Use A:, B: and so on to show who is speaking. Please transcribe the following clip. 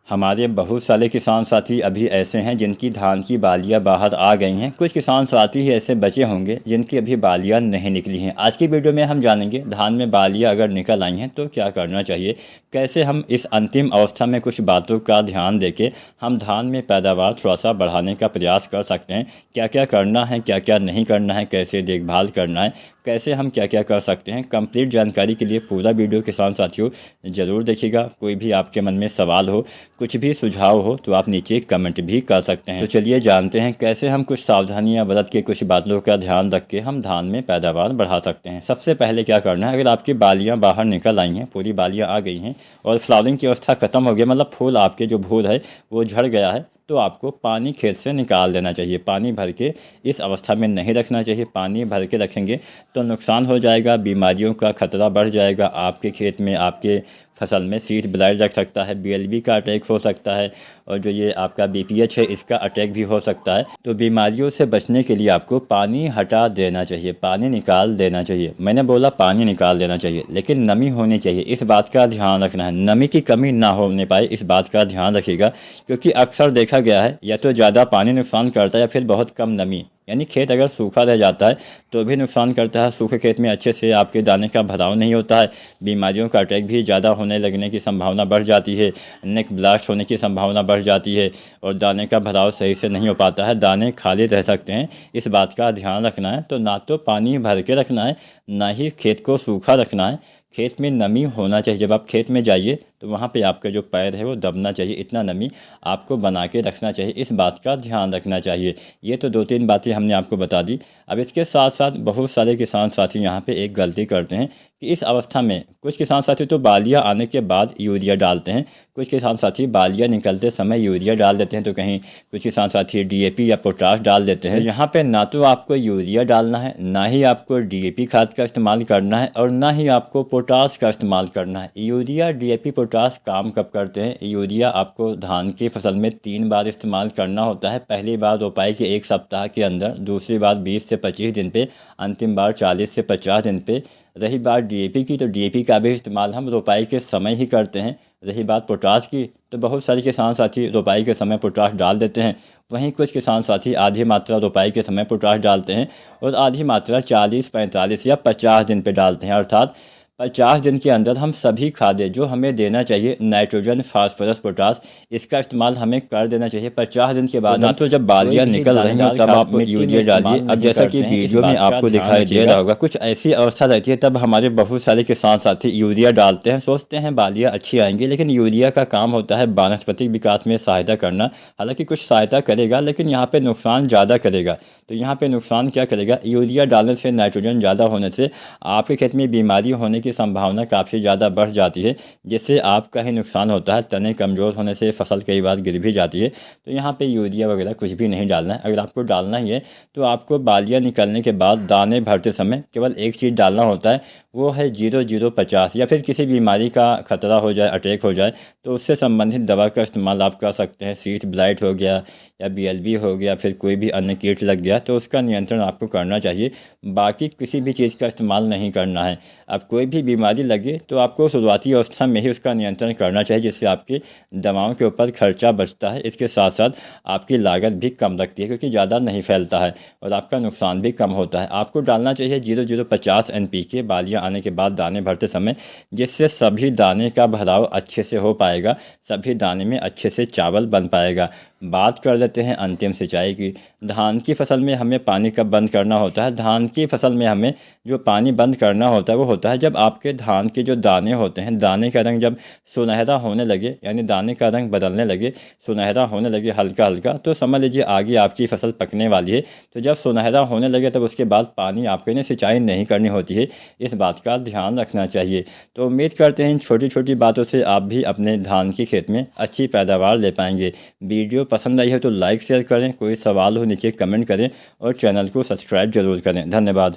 A: हमारे बहुत सारे किसान साथी अभी ऐसे हैं जिनकी धान की बालियां बाहर आ गई हैं। कुछ किसान साथी ही ऐसे बचे होंगे जिनकी अभी बालियां नहीं निकली हैं। आज की वीडियो में हम जानेंगे धान में बालियां अगर निकल आई हैं तो क्या करना चाहिए, कैसे हम इस अंतिम अवस्था में कुछ बातों का ध्यान देके हम धान में पैदावार थोड़ा सा बढ़ाने का प्रयास कर सकते हैं, क्या क्या करना है, क्या क्या नहीं करना है, कैसे देखभाल करना है, कैसे हम क्या क्या कर सकते हैं। कंप्लीट जानकारी के लिए पूरा वीडियो किसान साथियों ज़रूर देखिएगा। कोई भी आपके मन में सवाल हो, कुछ भी सुझाव हो तो आप नीचे कमेंट भी कर सकते हैं। तो चलिए जानते हैं कैसे हम कुछ सावधानियां बरत के कुछ बातों का ध्यान रख के हम धान में पैदावार बढ़ा सकते हैं। सबसे पहले क्या करना है, अगर आपकी बालियां बाहर निकल आई हैं, पूरी बालियां आ गई हैं और फ्लावरिंग की अवस्था खत्म हो गई, मतलब फूल आपके जो फूल है वो झड़ गया है, तो आपको पानी खेत से निकाल देना चाहिए। पानी भर के इस अवस्था में नहीं रखना चाहिए। पानी भर के रखेंगे तो नुकसान हो जाएगा, बीमारियों का खतरा बढ़ जाएगा। आपके खेत में, आपके फसल में सीड ब्लाइट लग सकता है, बीएलबी का अटैक हो सकता है, और जो ये आपका बीपीएच है इसका अटैक भी हो सकता है। तो बीमारियों से बचने के लिए आपको पानी हटा देना चाहिए, पानी निकाल देना चाहिए। मैंने बोला पानी निकाल देना चाहिए, लेकिन नमी होनी चाहिए, इस बात का ध्यान रखना है। नमी की कमी ना होने पाए, इस बात का ध्यान रखिएगा, क्योंकि अक्सर देखा गया है या तो ज़्यादा पानी नुकसान करता है या फिर बहुत कम नमी, यानी खेत अगर सूखा रह जाता है तो भी नुकसान करता है। सूखे खेत में अच्छे से आपके दाने का भराव नहीं होता है, बीमारियों का अटैक भी ज़्यादा होने लगने की संभावना बढ़ जाती है, नेक ब्लास्ट होने की संभावना बढ़ जाती है और दाने का भराव सही से नहीं हो पाता है, दाने खाली रह सकते हैं। इस बात का ध्यान रखना है। तो ना तो पानी भर के रखना है, ना ही खेत को सूखा रखना है। खेत में नमी होना चाहिए। जब आप खेत में जाइए तो वहाँ पे आपका जो पैर है वो दबना चाहिए, इतना नमी आपको बना के रखना चाहिए, इस बात का ध्यान रखना चाहिए। ये तो 2-3 बातें हमने आपको बता दी। अब इसके साथ साथ बहुत सारे किसान साथी यहाँ पे एक गलती करते हैं कि इस अवस्था में कुछ किसान साथी तो बालियाँ आने के बाद यूरिया डालते हैं, कुछ किसान साथी बालियाँ निकलते समय यूरिया डाल देते हैं, तो कहीं कुछ किसान साथी डीएपी या पोटाश डाल देते हैं। यहाँ पे ना तो आपको यूरिया डालना है, ना ही आपको डीएपी खाद का इस्तेमाल करना है, और ना ही आपको पोटाश का इस्तेमाल करना है। यूरिया, डीएपी, पोटाश काम कब करते हैं? यूरिया आपको धान की फसल में 3 बार इस्तेमाल करना होता है। पहली बार रोपाई के 1 सप्ताह के अंदर, दूसरी बार 20 से 25 दिन पे, अंतिम बार 40 से 50 दिन पे। रही बात डीएपी की, तो डीएपी का भी इस्तेमाल हम रोपाई के समय ही करते हैं। रही बात पोटाश की, तो बहुत सारे किसान साथी रोपाई के समय पोटाश डाल देते हैं। वहीं कुछ किसान साथी आधी मात्रा रोपाई के समय पोटाश डालते हैं और आधी मात्रा 40, 45 या 50 दिन पे डालते हैं। अर्थात 50 दिन के अंदर हम सभी खादें जो हमें देना चाहिए, नाइट्रोजन, फास्फोरस, पोटाश, इसका इस्तेमाल हमें कर देना चाहिए। 50 दिन के बाद ना तो जब बालियाँ निकल रही हैं तब आप यूरिया डालिए। अब जैसा कि वीडियो में आपको दिखाई दे रहा होगा, कुछ ऐसी अवस्था रहती है तब हमारे बहुत सारे किसान साथी यूरिया डालते हैं, सोचते हैं बालियाँ अच्छी आएंगी, लेकिन यूरिया का काम होता है वानस्पतिक विकास में सहायता करना। हालांकि कुछ सहायता करेगा, लेकिन यहाँ पे नुकसान ज़्यादा करेगा। तो यहाँ पे नुकसान क्या करेगा? यूरिया डालने से, नाइट्रोजन ज़्यादा होने से आपके खेत में बीमारी होने की संभावना काफ़ी ज़्यादा बढ़ जाती है, जिससे आपका ही नुकसान होता है। तने कमज़ोर होने से फसल कई बार गिर भी जाती है। तो यहाँ पे यूरिया वगैरह कुछ भी नहीं डालना है। अगर आपको डालना ही है तो आपको बालियाँ निकलने के बाद दाने भरते समय केवल एक चीज़ डालना होता है, वो है 0050। या फिर किसी बीमारी का खतरा हो जाए, अटैक हो जाए, तो उससे संबंधित दवा का इस्तेमाल आप कर सकते हैं। सीड ब्लाइट हो गया या बीएलबी हो गया, फिर कोई भी अन्य कीट लग गया तो उसका नियंत्रण आपको करना चाहिए। बाकी किसी भी चीज़ का इस्तेमाल नहीं करना है। अब कोई भी बीमारी लगे तो आपको शुरुआती अवस्था में ही उसका नियंत्रण करना चाहिए, जिससे आपकी दवाओं के ऊपर खर्चा बचता है। इसके साथ साथ आपकी लागत भी कम लगती है, क्योंकि ज़्यादा नहीं फैलता है और आपका नुकसान भी कम होता है। आपको डालना चाहिए 0050 NPK बालियाँ आने के बाद दाने भरते समय, जिससे सभी दाने का भराव अच्छे से हो पाएगा, सभी दाने में अच्छे से चावल बन पाएगा। बात कर लेते हैं अंतिम सिंचाई की। धान की फसल में हमें पानी कब बंद करना होता है? धान की फसल में हमें जो पानी बंद करना होता है वो होता है जब आपके धान के जो दाने होते हैं, दाने का रंग जब सुनहरा होने लगे, यानी दाने का रंग बदलने लगे, सुनहरा होने लगे हल्का हल्का, तो समझ लीजिए आगे आपकी फसल पकने वाली है। तो जब सुनहरा होने लगे तब उसके बाद पानी आपको सिंचाई नहीं करनी होती है, इस बात का ध्यान रखना चाहिए। तो उम्मीद करते हैं इन छोटी छोटी बातों से आप भी अपने धान की खेत में अच्छी पैदावार ले पाएंगे। वीडियो पसंद आई है तो लाइक शेयर करें, कोई सवाल हो नीचे कमेंट करें और चैनल को सब्सक्राइब जरूर करें। धन्यवाद।